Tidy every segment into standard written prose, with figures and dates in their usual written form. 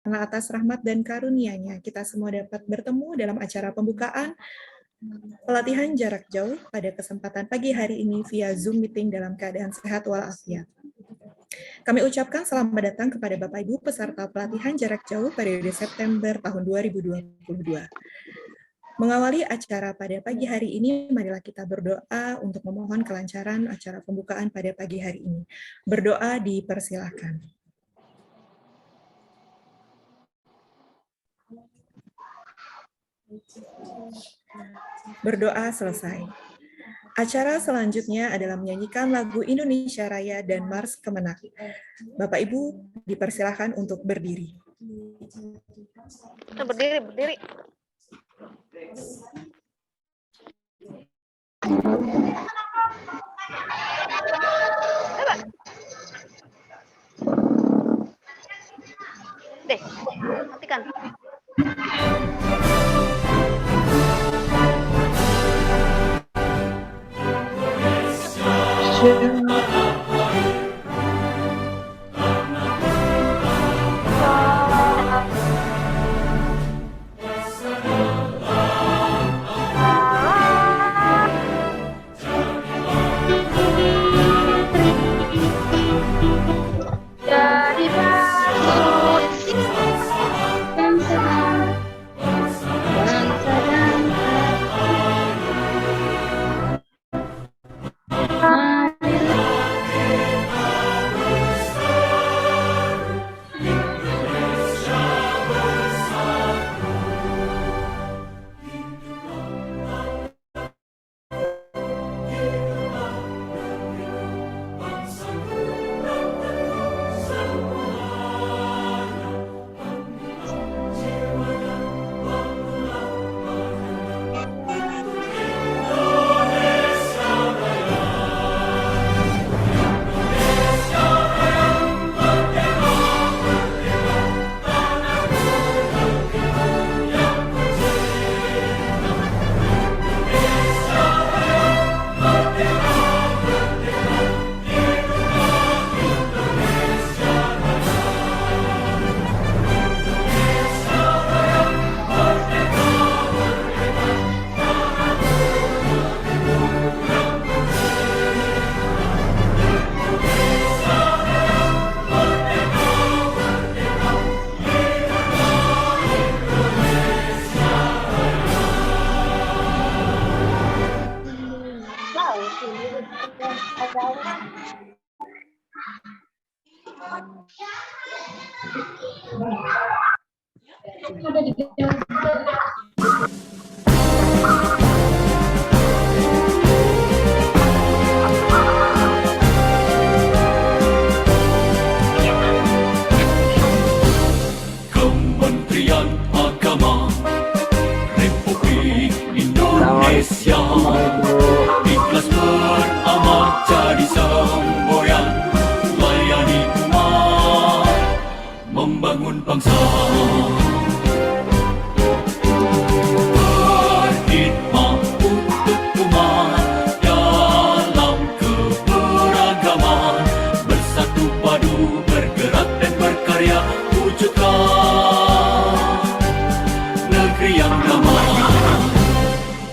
Karena atas rahmat dan karunia-Nya, kita semua dapat bertemu dalam acara pembukaan pelatihan jarak jauh pada kesempatan pagi hari ini via Zoom meeting dalam keadaan sehat walafiat. Kami ucapkan selamat datang kepada Bapak Ibu peserta pelatihan jarak jauh periode September tahun 2022. Mengawali acara pada pagi hari ini, marilah kita berdoa untuk memohon kelancaran acara pembukaan pada pagi hari ini. Berdoa dipersilahkan. Berdoa selesai. Acara selanjutnya adalah menyanyikan lagu Indonesia Raya dan Mars Kemenang. Bapak Ibu dipersilahkan untuk berdiri. Berdiri. Deh, matikan. Kementerian Agama Republik Indonesia ikhlas beramal jadi semboyan, layani umat, membangun bangsa. Berkhidmat untuk umat dalam keberagaman, bersatu padu bergerak dan berkarya, wujudkan negeri yang damai.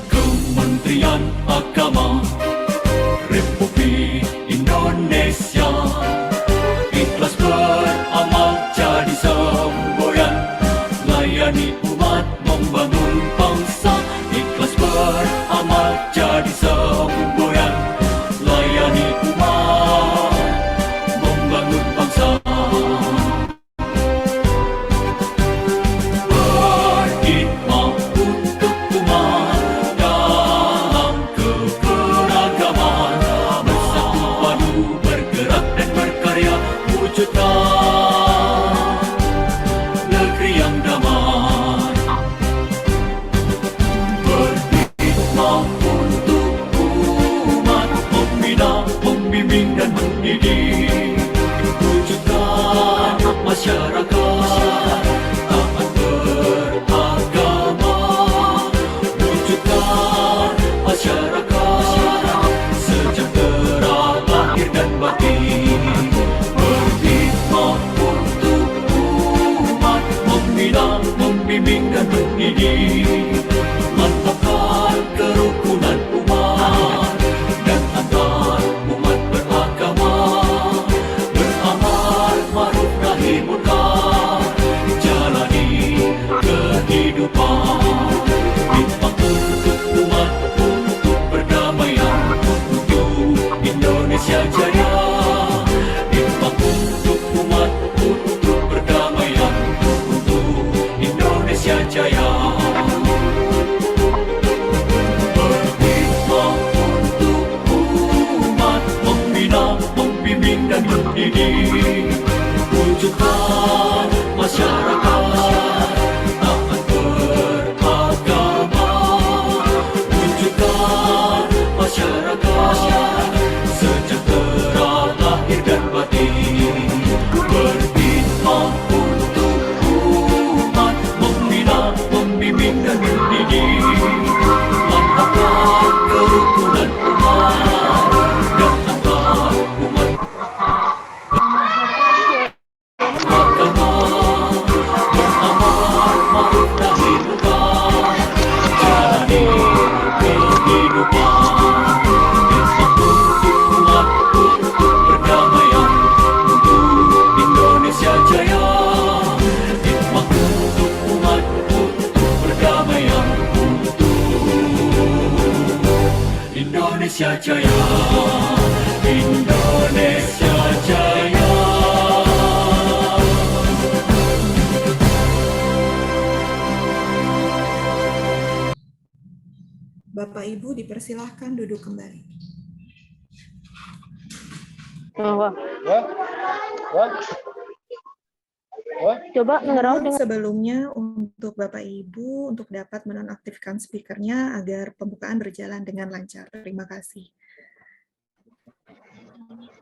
Kementerian Agama Republik Indonesia ikhlas beramal jadi semboyan, mendidik, mantapkan kerukunan umat dan antar umat beragama, beramar ma'ruf nahi munkar, jalani kehidupan, bintang untuk umat, untuk perdamaian, untuk Indonesia Jaya, bintang untuk umat, untuk perdamaian, untuk Indonesia Jaya. Berkhidmat untuk umat, membina, membimbing dan mendidik, wujudkan masyarakat taat beragama, wujudkan masyarakat sejahtera lahir dan batin. Berkhidmat untuk umat, membina, membimbing dan mendidik, mantapkan kerukunan umat dan antar umat beragama, beramar ma'ruf nahi munkar, jalani kehidupan, bintang untuk umat, untuk perdamaian, untuk Indonesia Jaya, bintang untuk umat, untuk perdamaian, untuk Indonesia Jaya, Indonesia Jaya. Bapak Ibu dipersilahkan duduk kembali. Wah. Coba ngerau dengan Sebelumnya untuk Bapak Ibu untuk dapat menonaktifkan speakernya agar pembukaan berjalan dengan lancar. Terima kasih.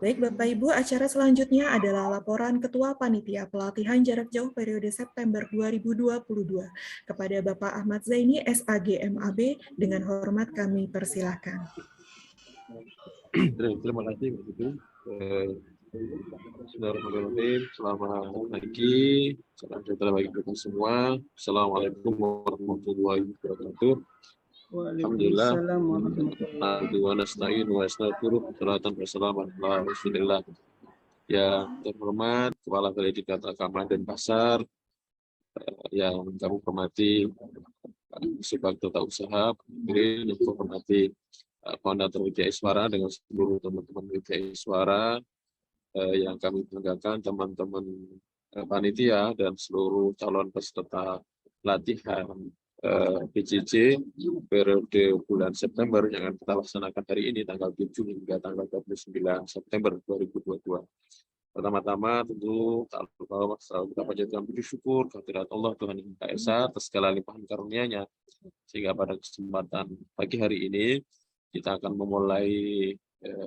Baik Bapak Ibu, acara selanjutnya adalah laporan Ketua Panitia Pelatihan Jarak Jauh periode September 2022 kepada Bapak Ahmad Zaini, SAG MAB. Dengan hormat kami persilahkan. Terima kasih Mbak Ibu. Bismillahirrahmanirrahim. Selamat pagi, salam sejahtera bagi kita semua. Assalamualaikum warahmatullahi wabarakatuh. Alhamdulillah. Alhamdulillah. Yang terhormat Kepala Balai Diklat Agama dan Pasar, yang kami hormati Subag Tata Usaha, yang kami hormati Fondator Widya Iswara dengan seluruh teman-teman Widya Iswara, yang kami banggakan, teman-teman panitia dan seluruh calon peserta latihan PJJ periode bulan September yang akan kita laksanakan hari ini tanggal 7 hingga tanggal 29 September 2022. Pertama-tama tentu kita panjatkan puji syukur kehadirat Allah Tuhan Yang Maha Esa atas segala limpahan karunia-Nya, sehingga pada kesempatan pagi hari ini kita akan memulai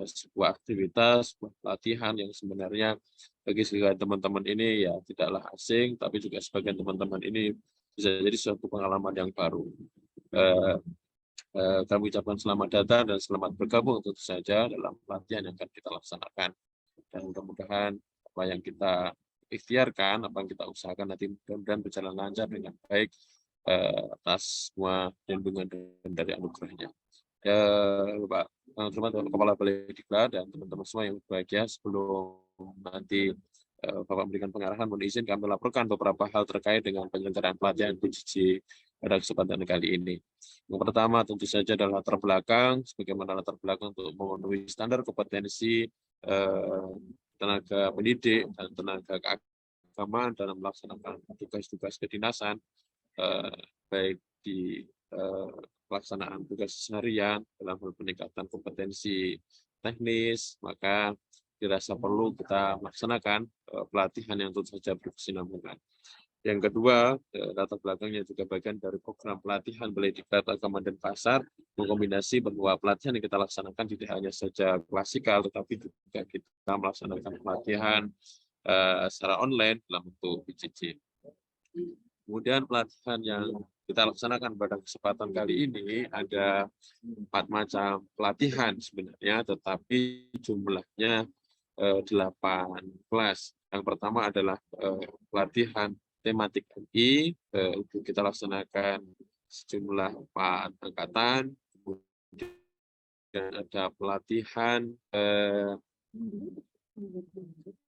sebuah aktivitas, sebuah pelatihan yang sebenarnya bagi sebagian teman-teman ini ya tidaklah asing, tapi juga sebagian teman-teman ini bisa jadi suatu pengalaman yang baru. Kami ucapkan selamat datang dan selamat bergabung tentu saja dalam pelatihan yang akan kita laksanakan. Dan mudah-mudahan apa yang kita ikhtiarkan, apa yang kita usahakan nanti mudah-mudahan berjalan lancar dengan baik atas semua bimbingan dari anugerahnya. Bapak Kepala Balai Diklat dan teman-teman semua yang berbahagia, sebelum nanti Bapak memberikan pengarahan, mohon izin kami laporkan beberapa hal terkait dengan penyelenggaraan pelatihan PJJ pada kesempatan kali ini. Yang pertama tentu saja adalah latar belakang, sebagaimana latar belakang untuk memenuhi standar kompetensi tenaga pendidik dan tenaga keagamaan dalam melaksanakan tugas-tugas kedinasan, baik di pelaksanaan tugas harian dalam hal peningkatan kompetensi teknis, maka dirasa perlu kita melaksanakan pelatihan yang tentu saja berkesinambungan. Yang kedua, latar belakangnya juga bagian dari program pelatihan Balai Diklat Agama dan Pasar, mengkombinasi bahwa pelatihan yang kita laksanakan tidak hanya saja klasikal, tetapi juga kita melaksanakan pelatihan secara online dalam bentuk PJJ. Kemudian pelatihan yang kita laksanakan pada kesempatan kali ini ada 4 macam pelatihan sebenarnya, tetapi jumlahnya 8 kelas. Yang pertama adalah pelatihan tematik MI, itu kita laksanakan sejumlah 4 angkatan, kemudian ada pelatihan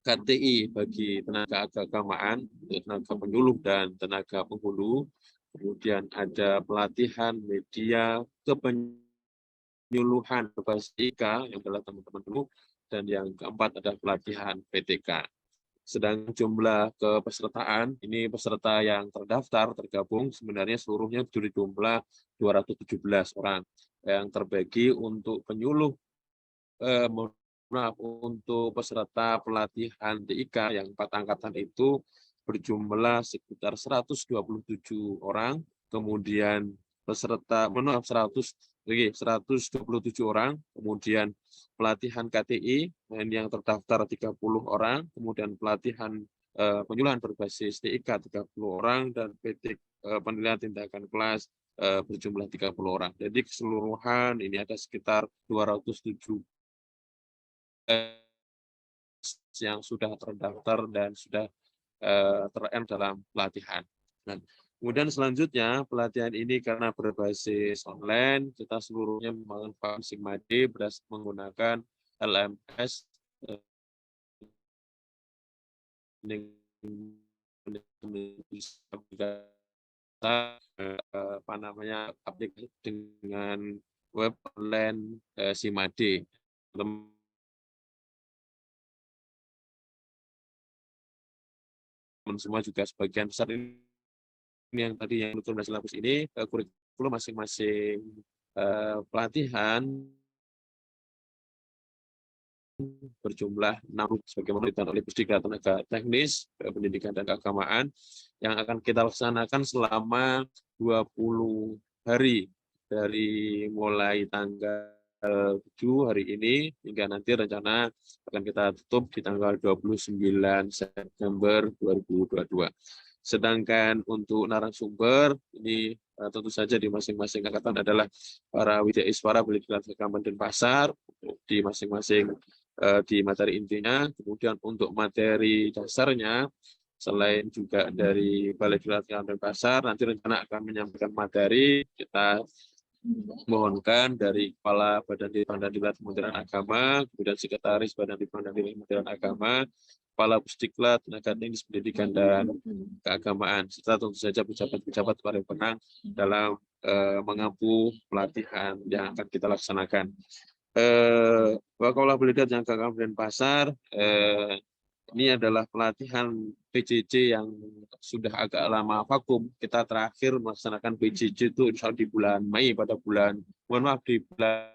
KTI bagi tenaga keagamaan, tenaga penyuluh dan tenaga penghulu. Kemudian ada pelatihan media kepenyuluhan berbasis IK yang adalah teman-teman dulu, dan yang keempat ada pelatihan PTK. Sedang jumlah kepesertaan, ini peserta yang terdaftar, tergabung, sebenarnya seluruhnya berjumlah 217 orang. Yang terbagi untuk penyuluh, untuk peserta pelatihan TIK yang 4 angkatan itu berjumlah sekitar 127 orang, kemudian peserta 127 orang, kemudian pelatihan KTI yang terdaftar 30 orang, kemudian pelatihan penyuluhan berbasis TIK 30 orang, dan PT penilaian tindakan kelas berjumlah 30 orang. Jadi keseluruhan ini ada sekitar 207 yang sudah terdaftar dan sudah ter-end dalam pelatihan. Dan kemudian selanjutnya pelatihan ini karena berbasis online, kita seluruhnya memanfaatkan SIGMAD menggunakan LMS aplikasi dengan web online SIGMAD. Semua juga sebagian besar ini yang tadi yang kurikulum silabus ini, kurikulum masing-masing pelatihan berjumlah 6 sebagaimana ditandai oleh Pusdiklat Tenaga Teknis, Pendidikan dan Keagamaan, yang akan kita laksanakan selama 20 hari dari mulai tanggal 7 hari ini hingga nanti rencana akan kita tutup di tanggal 29 September 2022. Sedangkan untuk narasumber ini tentu saja di masing-masing angkatan adalah para Widyaiswara Pendidikan Keagamaan dan Pasar di masing-masing di materi intinya. Kemudian untuk materi dasarnya, selain juga dari Balai Keagamaan dan Pasar, nanti rencana akan menyampaikan materi, kita mohonkan dari Kepala Badan Diklat Kementerian Agama, kemudian Sekretaris Badan Diklat Kementerian Agama, Kepala Pusdiklat Tenaga Teknis Pendidikan dan Keagamaan, serta tentu saja pejabat-pejabat berwenang dalam mengampu pelatihan yang akan kita laksanakan. Wakaulah Pendidikan yang Keagamaan dan Pasar, ini adalah pelatihan PJJ yang sudah agak lama vakum. Kita terakhir melaksanakan PJJ itu insya Allah di bulan Mei di bulan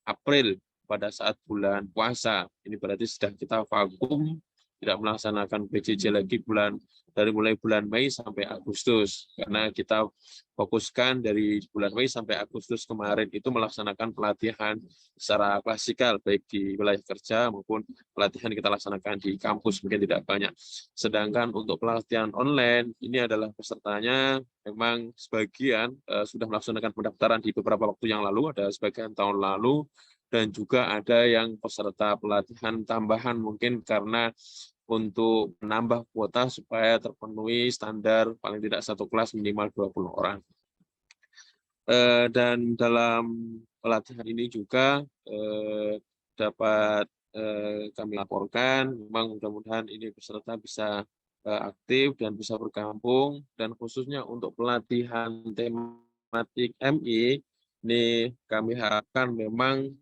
April pada saat bulan puasa. Ini berarti sudah kita vakum, tidak melaksanakan PJJ lagi dari mulai bulan Mei sampai Agustus, karena kita fokuskan dari bulan Mei sampai Agustus kemarin itu melaksanakan pelatihan secara klasikal, baik di wilayah kerja maupun pelatihan kita laksanakan di kampus, mungkin tidak banyak. Sedangkan untuk pelatihan online, ini adalah pesertanya memang sebagian sudah melaksanakan pendaftaran di beberapa waktu yang lalu, ada sebagian tahun lalu, dan juga ada yang peserta pelatihan tambahan mungkin karena untuk menambah kuota supaya terpenuhi standar paling tidak satu kelas minimal 20 orang. Dan dalam pelatihan ini juga dapat kami laporkan, memang mudah-mudahan ini peserta bisa aktif dan bisa bergabung, dan khususnya untuk pelatihan tematik MI, ini kami harapkan memang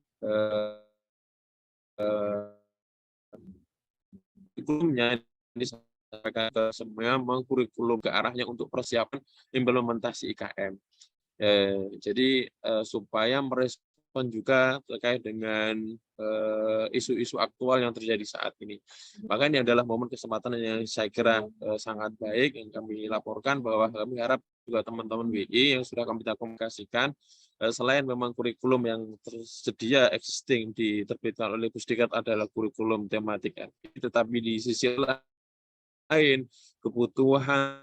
kurikulumnya ini ke semua memang kurikulum ke arahnya untuk persiapan implementasi IKM. Jadi supaya merespon juga terkait dengan isu-isu aktual yang terjadi saat ini. Maka ini adalah momen kesempatan yang saya kira sangat baik yang kami laporkan, bahwa kami harap juga teman-teman WI yang sudah kami komunikasikan, selain memang kurikulum yang tersedia existing diterbitkan oleh Pusdiklat adalah kurikulum tematik MI, tetapi di sisi lain kebutuhan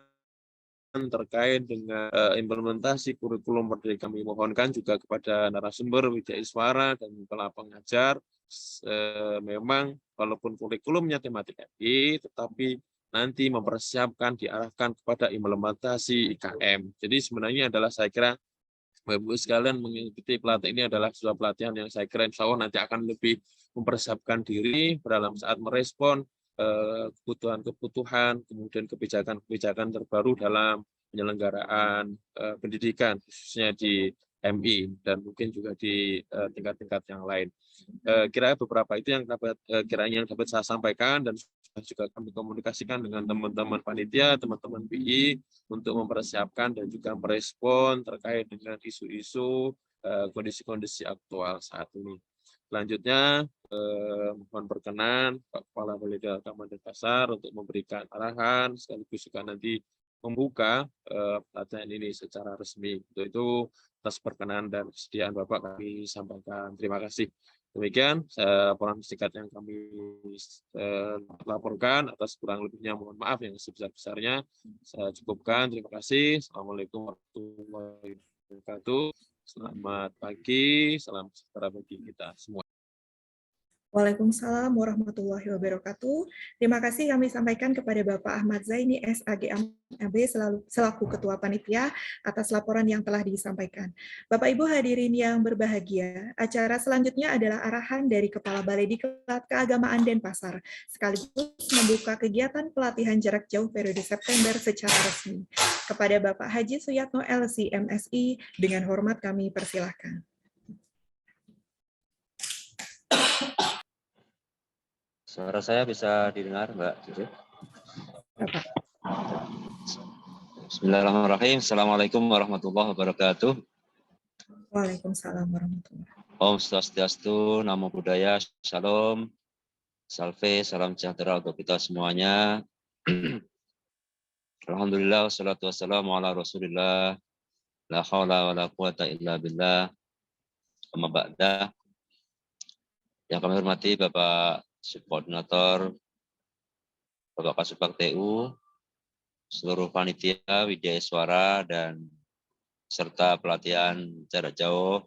terkait dengan implementasi kurikulum merdeka, kami mohonkan juga kepada narasumber Widyaiswara dan kepala pengajar, memang walaupun kurikulumnya tematik MI, tetapi nanti mempersiapkan diarahkan kepada implementasi IKM. Jadi sebenarnya adalah saya kira Bapak Ibu sekalian mengikuti pelatihan ini adalah sebuah pelatihan yang saya kira insya Allah nanti akan lebih mempersiapkan diri dalam saat merespon kebutuhan-kebutuhan, kemudian kebijakan-kebijakan terbaru dalam penyelenggaraan pendidikan, khususnya di MI dan mungkin juga di tingkat-tingkat yang lain. Kira beberapa itu yang dapat saya sampaikan, dan juga kami komunikasikan dengan teman-teman panitia, teman-teman BI untuk mempersiapkan dan juga merespon terkait dengan isu-isu kondisi-kondisi aktual saat ini. Selanjutnya, mohon berkenan Pak Kepala Balai Data Taman dan Pasar untuk memberikan arahan sekaligus juga nanti membuka pelatihan ini secara resmi. Untuk itu, atas perkenan dan kesediaan Bapak kami sampaikan terima kasih. Demikian laporan singkat yang kami laporkan. Atas kurang lebihnya mohon maaf yang sebesar-besarnya. Saya cukupkan. Terima kasih. Assalamualaikum warahmatullahi wabarakatuh. Selamat pagi. Salam sejahtera bagi kita semua. Waalaikumsalam warahmatullahi wabarakatuh. Terima kasih kami sampaikan kepada Bapak Ahmad Zaini, SAG MAB, selaku Ketua Panitia, atas laporan yang telah disampaikan. Bapak Ibu hadirin yang berbahagia, acara selanjutnya adalah arahan dari Kepala Balai Diklat Keagamaan Denpasar, sekaligus membuka kegiatan pelatihan jarak jauh periode September secara resmi. Kepada Bapak Haji Suyatno LC MSI, dengan hormat kami persilahkan. Suara saya bisa didengar, Mbak Cucu? Bismillahirrahmanirrahim. Assalamualaikum warahmatullahi wabarakatuh. Waalaikumsalam warahmatullahi wabarakatuh. Om Swastiastu, Namo Buddhaya, Shalom, Salve, salam sejahtera untuk kita semuanya. Alhamdulillah, wassalatu wassalamu ala Rasulillah, la haula wa la quwata illa billah, amma ba'da. Yang kami hormati Bapak Subkoordinator, Bapak Kasubag TU, seluruh panitia Widya Suara dan serta pelatihan jarak jauh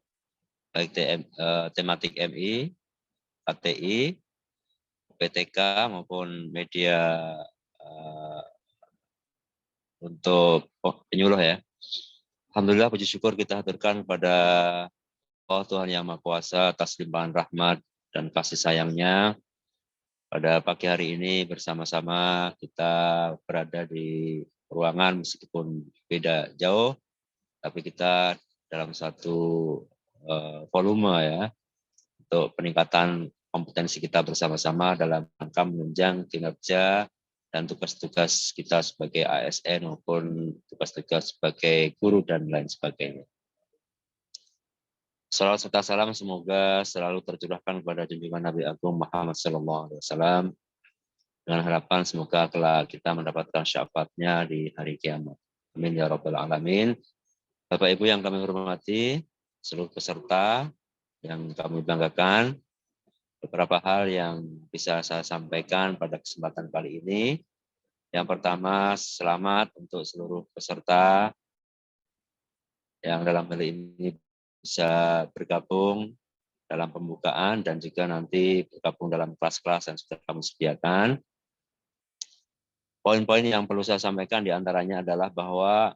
baik tematik MI, ATI, PTK maupun media untuk penyuluh ya. Alhamdulillah puji syukur kita haturkan kepada Allah Tuhan Yang Maha Kuasa atas limpahan rahmat dan kasih sayangnya. Pada pagi hari ini bersama-sama kita berada di ruangan meskipun beda jauh, tapi kita dalam satu volume ya, untuk peningkatan kompetensi kita bersama-sama dalam rangka menunjang kinerja dan tugas-tugas kita sebagai ASN maupun tugas-tugas sebagai guru dan lain sebagainya. Salawat serta salam semoga selalu tercurahkan kepada junjungan Nabi Agung Muhammad SAW dengan harapan semoga kelak kita mendapatkan syafaatnya di hari kiamat. Amin ya rabbal alamin. Bapak Ibu yang kami hormati, seluruh peserta yang kami banggakan, beberapa hal yang bisa saya sampaikan pada kesempatan kali ini. Yang pertama, selamat untuk seluruh peserta yang dalam hal ini bisa bergabung dalam pembukaan dan juga nanti bergabung dalam kelas-kelas yang sudah kami sediakan. Poin-poin yang perlu saya sampaikan diantaranya adalah bahwa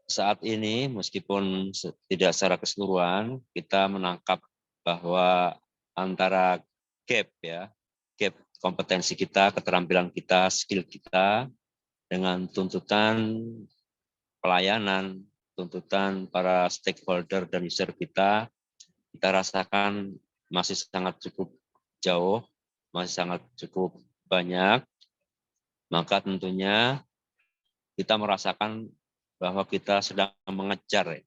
saat ini meskipun tidak secara keseluruhan kita menangkap bahwa antara gap kompetensi kita, keterampilan kita, skill kita dengan tuntutan pelayanan, tuntutan para stakeholder dan user kita rasakan masih sangat cukup jauh, masih sangat cukup banyak. Maka tentunya kita merasakan bahwa kita sedang mengejar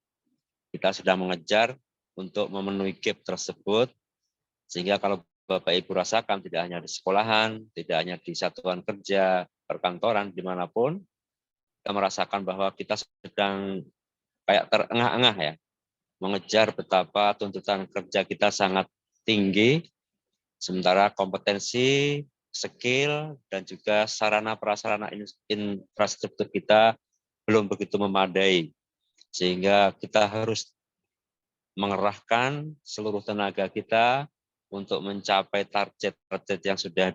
untuk memenuhi gap tersebut, sehingga kalau Bapak Ibu rasakan tidak hanya di sekolahan, tidak hanya di satuan kerja, perkantoran, dimanapun, kita merasakan bahwa kita sedang kayak terengah-engah ya, mengejar betapa tuntutan kerja kita sangat tinggi, sementara kompetensi, skill, dan juga sarana-prasarana infrastruktur kita belum begitu memadai, sehingga kita harus mengerahkan seluruh tenaga kita untuk mencapai target-target yang sudah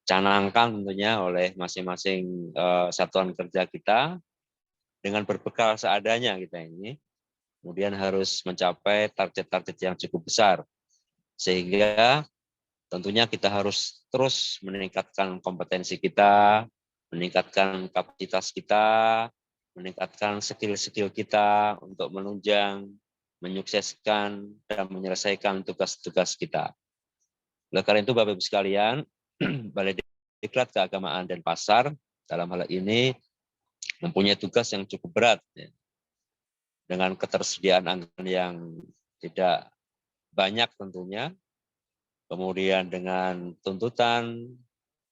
dicanangkan tentunya oleh masing-masing satuan kerja kita dengan berbekal seadanya kita ini. Kemudian harus mencapai target-target yang cukup besar. Sehingga tentunya kita harus terus meningkatkan kompetensi kita, meningkatkan kapasitas kita, meningkatkan skill-skill kita untuk menunjang, menyukseskan, dan menyelesaikan tugas-tugas kita. Oleh karena itu, Bapak Ibu sekalian, Balai Diklat Keagamaan dan Pasar dalam hal ini mempunyai tugas yang cukup berat, ya, dengan ketersediaan anggaran yang tidak banyak tentunya, kemudian dengan tuntutan,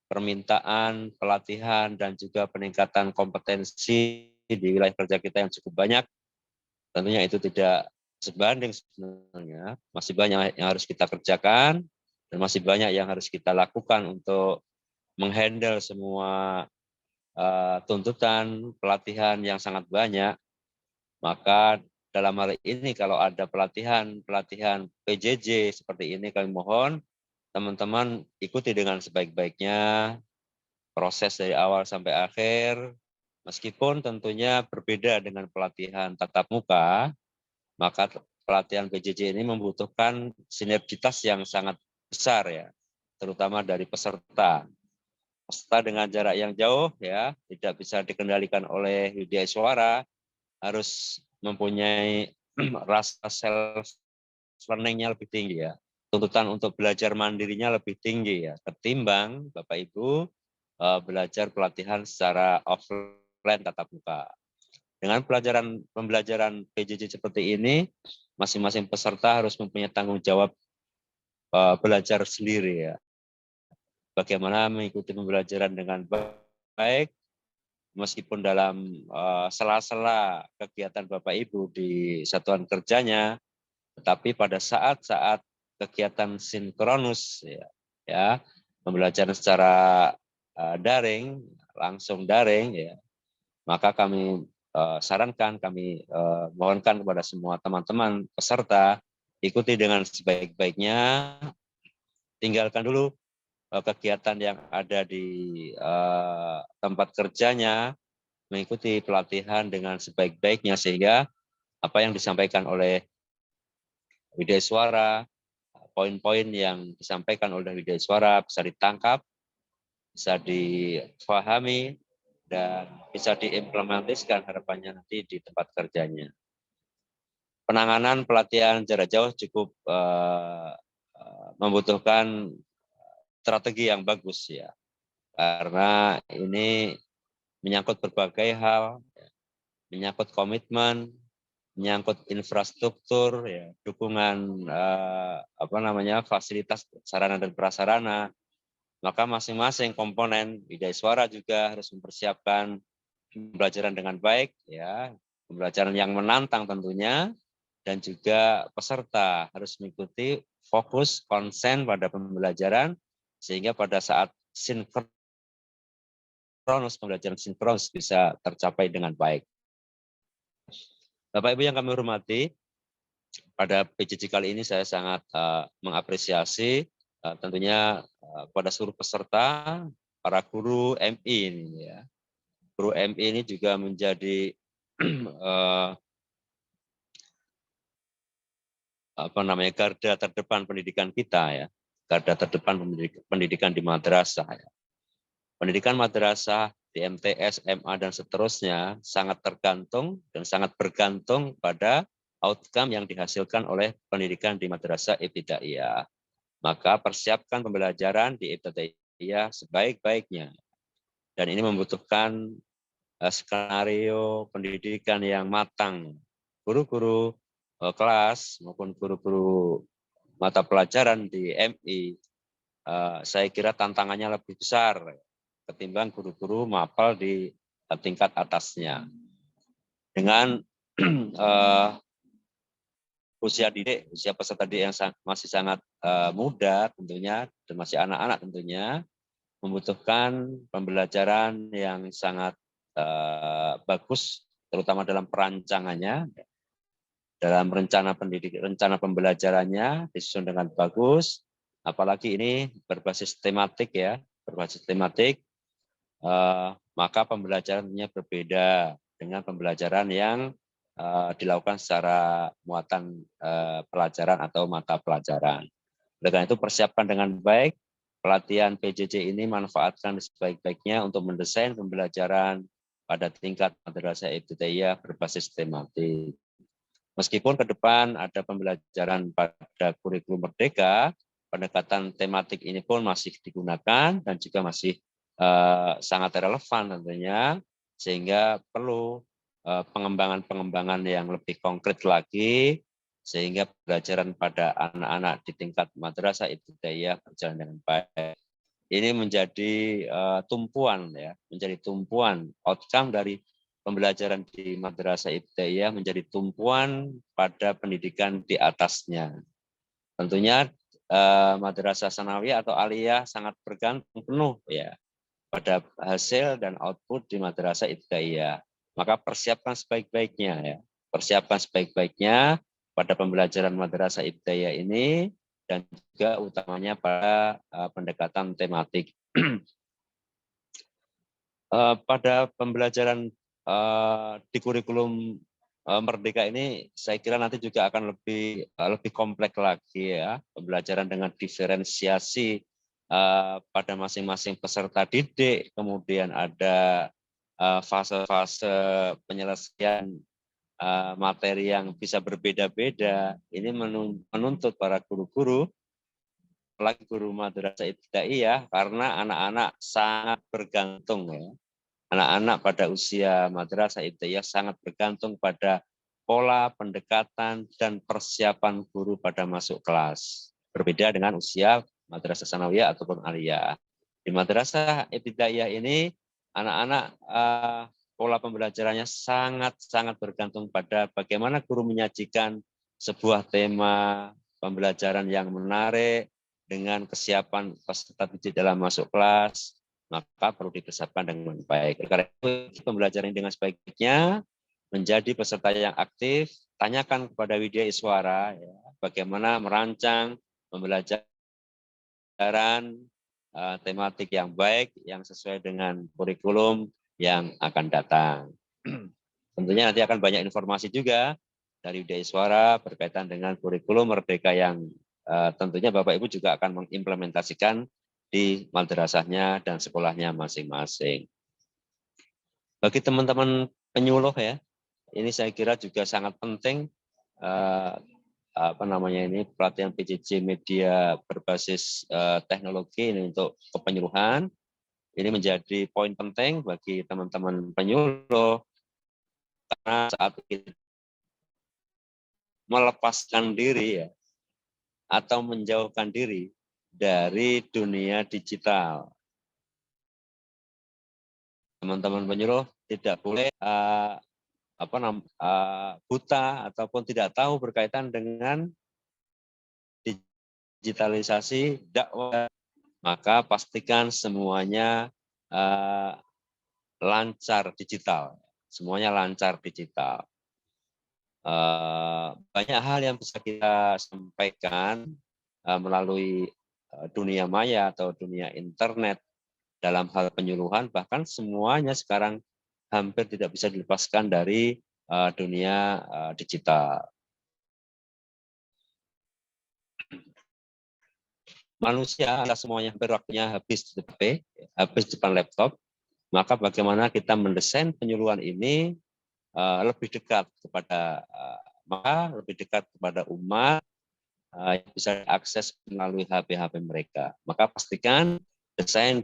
permintaan, pelatihan, dan juga peningkatan kompetensi di wilayah kerja kita yang cukup banyak. Tentunya itu tidak sebanding sebenarnya, masih banyak yang harus kita kerjakan, dan masih banyak yang harus kita lakukan untuk menghandle semua tuntutan, pelatihan yang sangat banyak. Maka dalam hal ini kalau ada pelatihan PJJ seperti ini, kami mohon teman-teman ikuti dengan sebaik-baiknya proses dari awal sampai akhir. Meskipun tentunya berbeda dengan pelatihan tatap muka, maka pelatihan PJJ ini membutuhkan sinergitas yang sangat besar ya, terutama dari peserta. Peserta dengan jarak yang jauh ya, tidak bisa dikendalikan oleh widya suara, harus mempunyai rasa self learning-nya lebih tinggi ya. Tuntutan untuk belajar mandirinya lebih tinggi ya, ketimbang Bapak Ibu belajar pelatihan secara offline tatap muka. Dengan pembelajaran PJJ seperti ini, masing-masing peserta harus mempunyai tanggung jawab belajar sendiri ya. Bagaimana mengikuti pembelajaran dengan baik, meskipun dalam sela-sela kegiatan Bapak Ibu di satuan kerjanya, tetapi pada saat-saat kegiatan sinkronus ya, pembelajaran secara daring, langsung daring ya, maka kami sarankan, kami mohonkan kepada semua teman-teman peserta ikuti dengan sebaik-baiknya, tinggalkan dulu kegiatan yang ada di tempat kerjanya, mengikuti pelatihan dengan sebaik-baiknya sehingga apa yang disampaikan oleh widya suara, poin-poin yang disampaikan oleh widya suara bisa ditangkap, bisa difahami, dan bisa diimplementasikan harapannya nanti di tempat kerjanya. Penanganan pelatihan jarak jauh cukup membutuhkan strategi yang bagus ya, karena ini menyangkut berbagai hal, menyangkut komitmen, menyangkut infrastruktur, ya, dukungan fasilitas sarana dan prasarana. Maka masing-masing komponen widya suara juga harus mempersiapkan pembelajaran dengan baik, ya, pembelajaran yang menantang tentunya, dan juga peserta harus mengikuti fokus konsen pada pembelajaran sehingga pada saat sinkronus, pembelajaran sinkronus bisa tercapai dengan baik. Bapak Ibu yang kami hormati, pada PJJ kali ini saya sangat mengapresiasi tentunya pada seluruh peserta, para guru MI ini ya. Guru MI ini juga menjadi garda terdepan pendidikan kita ya. Garda terdepan pendidikan di madrasah ya. Pendidikan madrasah di MTS, MA dan seterusnya sangat tergantung dan sangat bergantung pada outcome yang dihasilkan oleh pendidikan di madrasah ibtidaiyah. Maka persiapkan pembelajaran di ibtidaiyah sebaik-baiknya. Dan ini membutuhkan skenario pendidikan yang matang. Guru-guru kelas maupun guru-guru mata pelajaran di MI, saya kira tantangannya lebih besar ketimbang guru-guru mapel di tingkat atasnya. Dengan usia peserta didik yang masih sangat muda tentunya, dan masih anak-anak tentunya, membutuhkan pembelajaran yang sangat bagus, terutama dalam perancangannya, dalam rencana pembelajarannya disusun dengan bagus, apalagi ini berbasis tematik ya, berbasis tematik, maka pembelajarannya berbeda dengan pembelajaran yang dilakukan secara muatan pelajaran atau mata pelajaran. Oleh karena itu persiapkan dengan baik pelatihan PJJ ini, manfaatkan sebaik-baiknya untuk mendesain pembelajaran pada tingkat madrasah ibtidaiyah berbasis tematik. Meskipun ke depan ada pembelajaran pada kurikulum merdeka, pendekatan tematik ini pun masih digunakan dan juga masih sangat relevan tentunya, sehingga perlu pengembangan-pengembangan yang lebih konkret lagi, sehingga pembelajaran pada anak-anak di tingkat madrasah ibtidaiyah berjalan dengan baik. Ini menjadi tumpuan ya, menjadi tumpuan outcome dari pembelajaran di madrasah ibtidaiyah menjadi tumpuan pada pendidikan di atasnya. Tentunya madrasah sanawiyah atau aliyah sangat bergantung penuh ya pada hasil dan output di madrasah ibtidaiyah. Maka persiapkan sebaik-baiknya ya. Persiapkan sebaik-baiknya pada pembelajaran madrasah ibtidaiyah ini dan juga utamanya pada pendekatan tematik. Pada pembelajaran di kurikulum merdeka ini saya kira nanti juga akan lebih kompleks lagi ya, pembelajaran dengan diferensiasi pada masing-masing peserta didik, kemudian ada fase-fase penyelesaian materi yang bisa berbeda-beda. Ini menuntut para guru-guru, apalagi guru madrasah ibtidaiyah, karena anak-anak sangat bergantung ya. Anak-anak pada usia madrasah ibtidaiyah sangat bergantung pada pola pendekatan dan persiapan guru pada masuk kelas. Berbeda dengan usia madrasah sanawiyah ataupun aliyah. Di madrasah ibtidaiyah ini anak-anak pola pembelajarannya sangat bergantung pada bagaimana guru menyajikan sebuah tema pembelajaran yang menarik dengan kesiapan peserta didik dalam masuk kelas, maka perlu dipersiapkan dengan baik. Karena itu pembelajaran dengan sebaiknya menjadi peserta yang aktif, tanyakan kepada Widya Iswara ya, bagaimana merancang pembelajaran tematik yang baik, yang sesuai dengan kurikulum yang akan datang. Tentunya nanti akan banyak informasi juga dari Widya Iswara berkaitan dengan kurikulum merdeka yang tentunya Bapak Ibu juga akan mengimplementasikan di madrasahnya dan sekolahnya masing-masing. Bagi teman-teman penyuluh ya, ini saya kira juga sangat penting pelatihan PJJ media berbasis teknologi ini untuk kepenyuluhan. Ini menjadi poin penting bagi teman-teman penyuluh karena saat kita melepaskan diri ya atau menjauhkan diri dari dunia digital. Teman-teman penyuluh tidak boleh buta ataupun tidak tahu berkaitan dengan digitalisasi dakwah. Maka pastikan semuanya lancar digital. Semuanya lancar digital. Banyak hal yang bisa kita sampaikan melalui dunia maya atau dunia internet dalam hal penyuluhan, bahkan semuanya sekarang hampir tidak bisa dilepaskan dari dunia digital. Manusia semuanya berwaktunya habis di HP, habis di depan laptop, maka bagaimana kita mendesain penyuluhan ini lebih dekat kepada umat yang bisa diakses melalui HP-HP mereka. Maka pastikan desain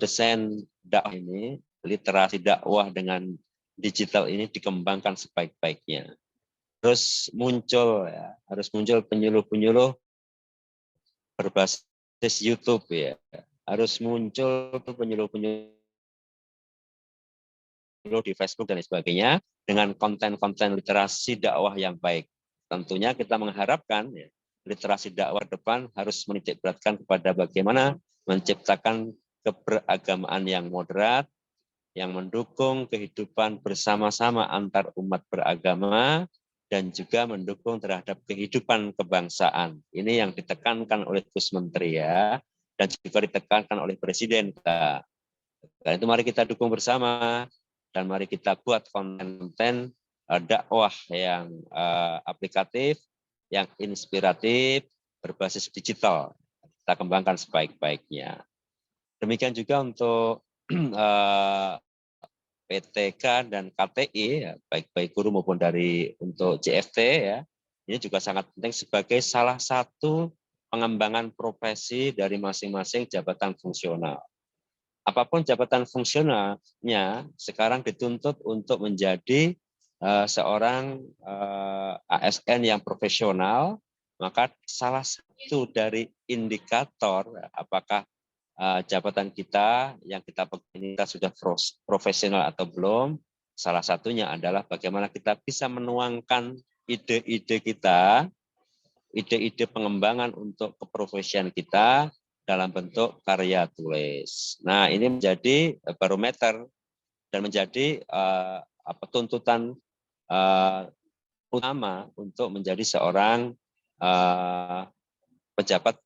dakwah ini, literasi dakwah dengan digital ini dikembangkan sebaik-baiknya. Harus muncul penyuluh-penyuluh berbasis YouTube ya. Harus muncul penyuluh-penyuluh di Facebook dan sebagainya dengan konten-konten literasi dakwah yang baik. Tentunya kita mengharapkan ya, literasi dakwah depan harus menitik beratkan kepada bagaimana menciptakan keberagamaan yang moderat, yang mendukung kehidupan bersama-sama antar umat beragama, dan juga mendukung terhadap kehidupan kebangsaan. Ini yang ditekankan oleh Gus Menteri ya, dan juga ditekankan oleh Presiden kita. Karena itu mari kita dukung bersama dan mari kita buat konten-konten dakwah yang aplikatif, yang inspiratif, berbasis digital. Kita kembangkan sebaik-baiknya. Demikian juga untuk PTK dan KTI, ya, baik guru maupun untuk JFT, ya, ini juga sangat penting sebagai salah satu pengembangan profesi dari masing-masing jabatan fungsional. Apapun jabatan fungsionalnya, sekarang dituntut untuk menjadi seorang ASN yang profesional, maka salah satu dari indikator apakah jabatan kita yang kita pegang kita sudah profesional atau belum, salah satunya adalah bagaimana kita bisa menuangkan ide-ide kita, ide-ide pengembangan untuk keprofesian kita dalam bentuk karya tulis. Nah, ini menjadi barometer dan menjadi tuntutan utama untuk menjadi seorang pejabat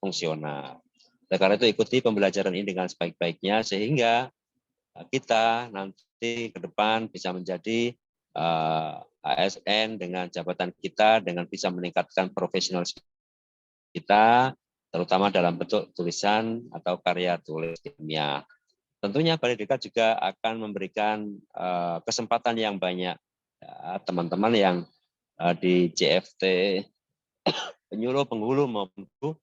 fungsional. Karena itu ikuti pembelajaran ini dengan sebaik-baiknya sehingga kita nanti ke depan bisa menjadi ASN dengan jabatan kita, dengan bisa meningkatkan profesional kita, terutama dalam bentuk tulisan atau karya tulis ilmiah. Tentunya Balai Diklat juga akan memberikan kesempatan yang banyak teman-teman yang di JFT penyuluh, penghulu maupun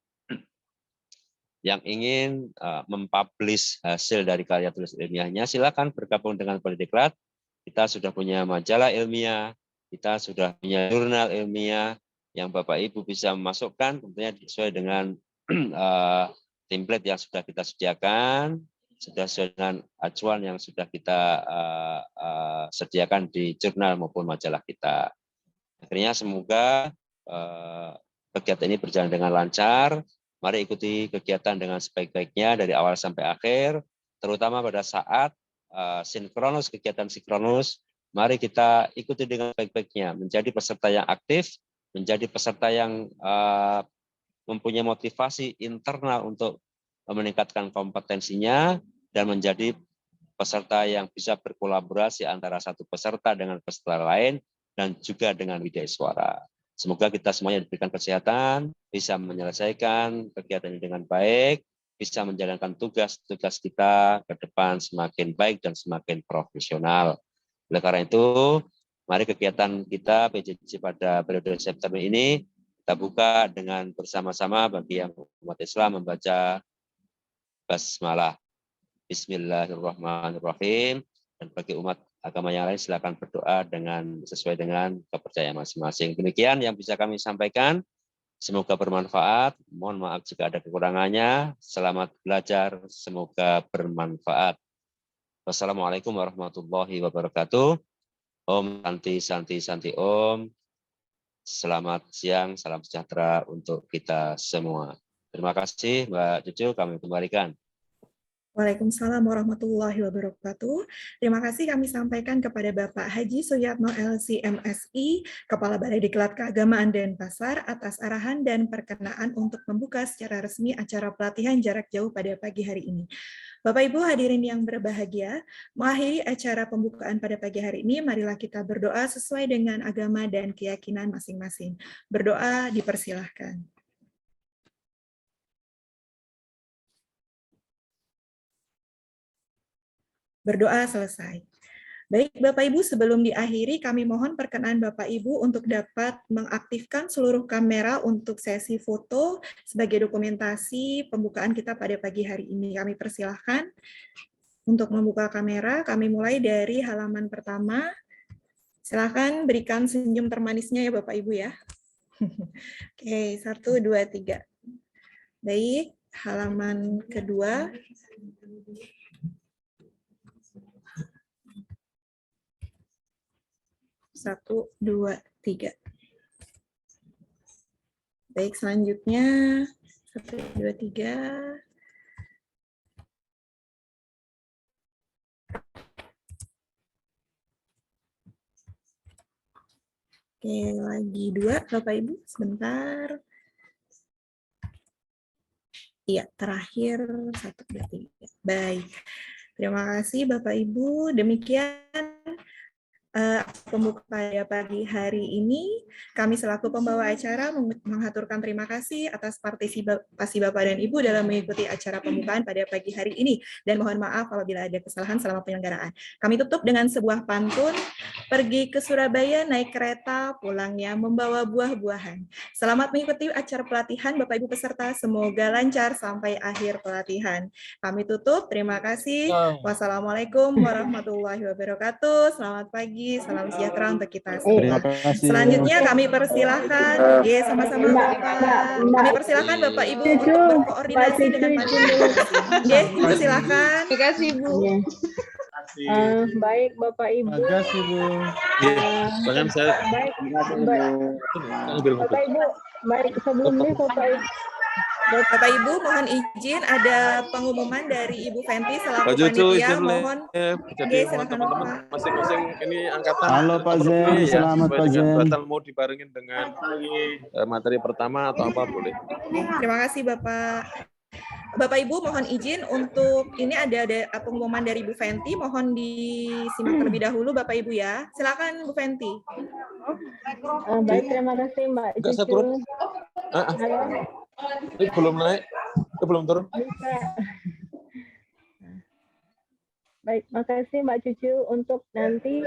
yang ingin mempublish hasil dari karya tulis ilmiahnya, silakan bergabung dengan Balai Diklat. Kita sudah punya majalah ilmiah, kita sudah punya jurnal ilmiah yang Bapak Ibu bisa memasukkan, tentunya sesuai dengan template yang sudah kita sediakan, sudah sesuai dengan acuan yang sudah kita sediakan di jurnal maupun majalah kita. Akhirnya semoga kegiatan ini berjalan dengan lancar. Mari ikuti kegiatan dengan sebaik-baiknya dari awal sampai akhir, terutama pada saat sinkronus, kegiatan sinkronus. Mari kita ikuti dengan baik-baiknya, menjadi peserta yang aktif, menjadi peserta yang mempunyai motivasi internal untuk meningkatkan kompetensinya, dan menjadi peserta yang bisa berkolaborasi antara satu peserta dengan peserta lain, dan juga dengan Widya Suara. Semoga kita semuanya diberikan kesehatan, bisa menyelesaikan kegiatan ini dengan baik, bisa menjalankan tugas-tugas kita ke depan semakin baik dan semakin profesional. Oleh karena itu, mari kegiatan kita PJJ pada periode September ini kita buka dengan bersama-sama bagi yang umat Islam membaca basmalah. Bismillahirrahmanirrahim. Dan bagi umat agama yang lain silakan berdoa sesuai dengan kepercayaan masing-masing. Demikian yang bisa kami sampaikan. Semoga bermanfaat. Mohon maaf jika ada kekurangannya. Selamat belajar. Semoga bermanfaat. Wassalamualaikum warahmatullahi wabarakatuh. Om Santi Santi Santi Om. Selamat siang, salam sejahtera untuk kita semua. Terima kasih Mbak Cucu, kami kembalikan. Waalaikumsalam warahmatullahi wabarakatuh. Terima kasih kami sampaikan kepada Bapak Haji Suyatno LC MSI, Kepala Balai Diklat Keagamaan Denpasar, atas arahan dan perkenaan untuk membuka secara resmi acara pelatihan jarak jauh pada pagi hari ini. Bapak Ibu hadirin yang berbahagia, mengakhiri acara pembukaan pada pagi hari ini, marilah kita berdoa sesuai dengan agama dan keyakinan masing-masing. Berdoa dipersilahkan. Berdoa selesai. Baik, Bapak Ibu, sebelum diakhiri, kami mohon perkenan Bapak Ibu untuk dapat mengaktifkan seluruh kamera untuk sesi foto sebagai dokumentasi pembukaan kita pada pagi hari ini. Kami persilahkan untuk membuka kamera. Kami mulai dari halaman pertama. Silakan berikan senyum termanisnya ya Bapak Ibu ya. Oke, 1, 2, 3. Baik, halaman kedua. Satu, dua, tiga. Baik, selanjutnya 1, 2, 3. Oke, lagi 2, Bapak Ibu, sebentar. Iya, terakhir 1, 2, 3. Baik. Terima kasih Bapak Ibu. Demikian pembuka pada pagi hari ini. Kami selaku pembawa acara menghaturkan terima kasih atas partisipasi Bapak dan Ibu dalam mengikuti acara pembukaan pada pagi hari ini. Dan mohon maaf apabila ada kesalahan selama penyelenggaraan. Kami tutup dengan sebuah pantun, pergi ke Surabaya naik kereta, pulangnya membawa buah-buahan. Selamat mengikuti acara pelatihan Bapak Ibu peserta, semoga lancar sampai akhir pelatihan. Kami tutup, terima kasih. Wassalamualaikum warahmatullahi wabarakatuh. Selamat pagi. Salam sejahtera untuk kita semua. Terima kasih. Selanjutnya kami persilahkan, sama-sama Bapak. Kami persilahkan Bapak Ibu untuk berkoordinasi dengan panitia. Persilahkan. Terima kasih Bu. Baik Bapak Ibu. Terima kasih Bu. Bahkan saya Baik ambil Bapak Ibu. Baik sebelumnya Bapak Ibu mohon izin ada pengumuman dari Ibu Fenty selaku Pak Cucu panitia. izin Mohon jadi silakan, teman-teman Bapak. masing-masing ini angkatan. Halo Pak nomor Zen, pilih ya, selamat sesuai Pak dengan Zen. batal mau dibarengin dengan materi pertama atau apa boleh. Terima kasih Bapak. Bapak Ibu mohon izin untuk ini ada pengumuman dari Bu Fenty, mohon disimak terlebih dahulu Bapak Ibu ya. Silakan Bu Fenty. baik terima kasih Mbak Enggak, saya Cucu. turun. Halo, Ini belum naik, itu belum turun. bisa. Baik, makasih Mbak Cucu untuk nanti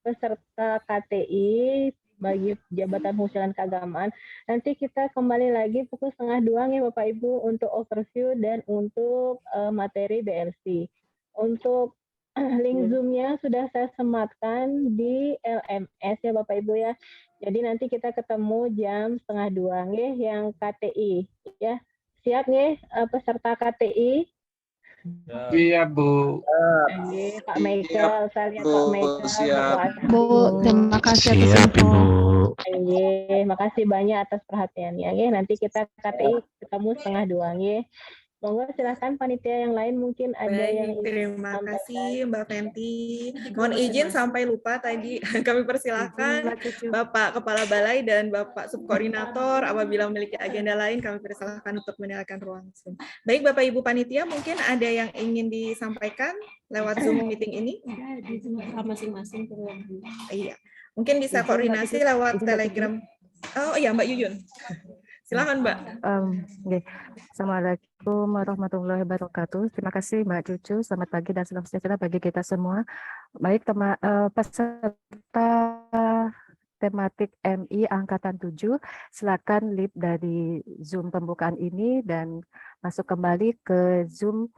peserta KTI bagi jabatan fungsional keagamaan. Nanti kita kembali lagi pukul 1:30 ya Bapak Ibu untuk overview dan untuk materi BLC. Untuk link Zoom-nya sudah saya sematkan di LMS ya Bapak Ibu ya. Jadi nanti kita ketemu jam 1:30 nggih yang KTI ya. Siap nggih peserta KTI? Iya Bu. Nggih, Pak Michael, saya lihat Pak Michael. Siap. Bu, Terima kasih atas Siap info. Ibu. Nggih, makasih banyak atas perhatiannya. Nggih, nanti kita KTI ketemu 1:30 nggih. Monggo silahkan panitia yang lain mungkin ada yang Baik, ingin terima sampaikan. kasih Mbak Fenty. Mohon izin sampai lupa tadi kami persilahkan Bapak Kepala Balai dan Bapak Subkoordinator apabila memiliki agenda lain kami persilahkan untuk meninggalkan ruang Zoom. Baik Bapak Ibu panitia mungkin ada yang ingin disampaikan lewat Zoom meeting ini? Masing-masing. Iya. Mungkin bisa koordinasi lewat Telegram. Oh iya Mbak Yuyun. Silakan Mbak. Oke. Assalamualaikum warahmatullahi wabarakatuh. Terima kasih Mbak Cucu. Selamat pagi dan salam sejahtera bagi kita semua. Baik peserta tematik MI Angkatan 7, silakan lead dari Zoom pembukaan ini dan masuk kembali ke Zoom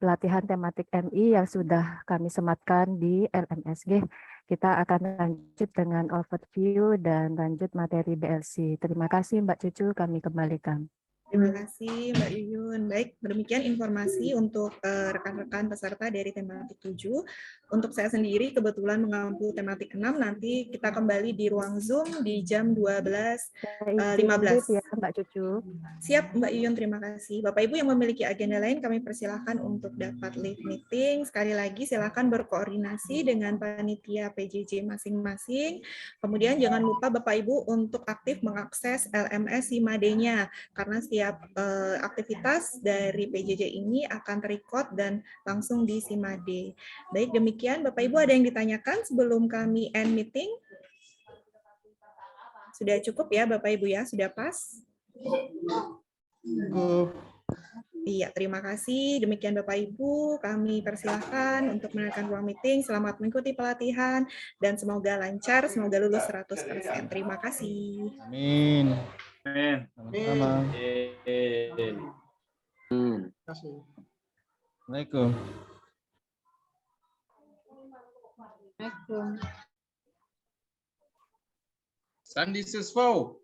pelatihan tematik MI yang sudah kami sematkan di LMSG. Kita akan lanjut dengan overview dan lanjut materi BLC. Terima kasih Mbak Cucu, kami kembalikan. Terima kasih Mbak Yuyun. Baik, demikian informasi untuk rekan-rekan peserta dari tematik 7. Untuk saya sendiri kebetulan mengampu tematik 6, nanti kita kembali di ruang Zoom di jam 12.15. Ya, Mbak Cucu. Siap Mbak Yuyun, terima kasih. Bapak Ibu yang memiliki agenda lain kami persilahkan untuk dapat leave meeting. Sekali lagi silakan berkoordinasi dengan panitia PJJ masing-masing. Kemudian jangan lupa Bapak Ibu untuk aktif mengakses LMS SIMADE-nya karena setiap aktivitas dari PJJ ini akan ter-record dan langsung di SIMADE. Baik, demikian Bapak Ibu ada yang ditanyakan sebelum kami end meeting? Sudah cukup ya Bapak Ibu ya? Sudah pas? Iya, terima kasih. Demikian Bapak Ibu, kami persilahkan untuk meninggalkan ruang meeting. Selamat mengikuti pelatihan dan semoga lancar, semoga lulus 100%. Terima kasih. Amin. Amin. Sama-sama. Assalamualaikum. Sandi Siswo.